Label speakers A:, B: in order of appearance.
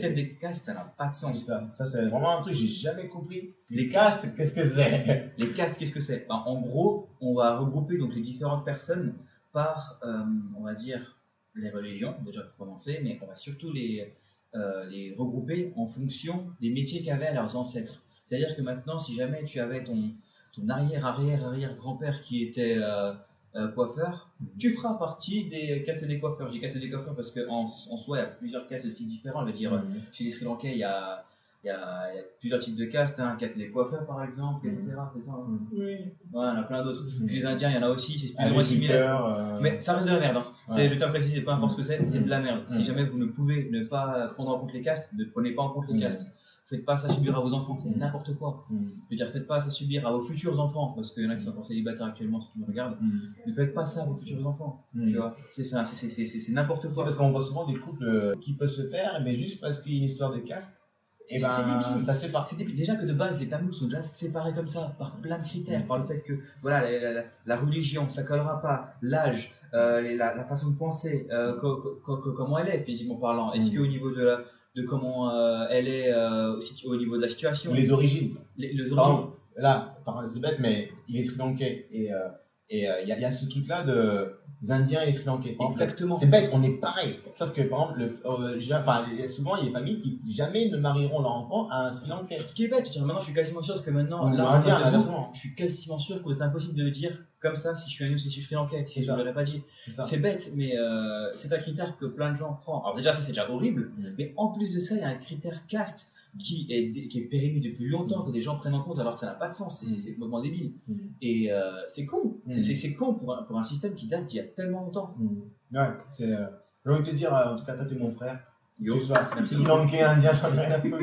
A: système des castes, ça n'a pas de sens.
B: Ça c'est vraiment un truc que j'ai jamais compris. Les castes, qu'est-ce que c'est?
A: Les castes, qu'est-ce que c'est? Ben, en gros, on va regrouper donc les différentes personnes par, on va dire, les religions, déjà pour commencer, mais on va surtout les regrouper en fonction des métiers qu'avaient leurs ancêtres. C'est-à-dire que maintenant, si jamais tu avais ton arrière-arrière-arrière-grand-père qui était coiffeur, tu feras partie des castes des coiffeurs. J'ai castes des coiffeurs parce qu'en soi, il y a plusieurs castes de types différents. Je veux dire, chez les Sri Lankais, il y a plusieurs types de castes, hein, caste des coiffeurs par exemple, etc. C'est ça, hein.
B: Oui.
A: Ouais, il y en a plein d'autres. Puis les Indiens, il y en a aussi, c'est plus ou moins similaire. Mais ça reste de la merde. Hein. Je tiens à préciser, peu importe ce que c'est de la merde. Si jamais vous ne pouvez ne pas prendre en compte les castes, ne prenez pas en compte les castes. Faites pas ça subir à vos enfants, c'est n'importe quoi. Je veux dire, faites pas ça subir à vos futurs enfants, parce qu'il y en a qui sont encore célibataires actuellement, ceux qui me regardent. Ne faites pas ça à vos futurs enfants. Tu vois, c'est n'importe quoi.
B: Parce qu'on voit souvent des couples qui peuvent se faire, mais juste parce qu'il y a une histoire de caste. Et ben, ça se fait pas.
A: C'est débile. Déjà que de base, les Tamouls sont déjà séparés comme ça, par plein de critères, par le fait que voilà, la religion, ça collera pas, l'âge, la façon de penser, comment elle est physiquement parlant. Est-ce qu'au niveau de comment elle est au niveau de la situation.
B: Les origines.
A: Les
B: origines. Là, c'est bête, mais il est Sri Lankais et il y a ce truc-là des Indiens et Sri Lankais.
A: Exactement.
B: C'est bête, on est pareil. Sauf que par exemple, souvent il y a des familles qui jamais ne marieront leur enfant à un Sri Lankais.
A: Ce qui est bête, maintenant je suis quasiment sûr que maintenant, je suis quasiment sûr que c'est impossible de le dire comme ça si je suis un ou si je suis Sri Lankais, si je ne l'aurais pas dit. C'est bête, mais c'est un critère que plein de gens prennent. Alors déjà ça c'est déjà horrible, mais en plus de ça il y a un critère caste qui est périmé depuis longtemps, que des gens prennent en compte alors que ça n'a pas de sens, c'est complètement débile. Et c'est con, c'est con pour un système qui date d'il y a tellement longtemps.
B: Ouais, j'ai envie de te dire, en tout cas, toi t'es mon frère.
A: Yo,
B: merci. Sri Lankais, Indien, j'en ai rien à foutre.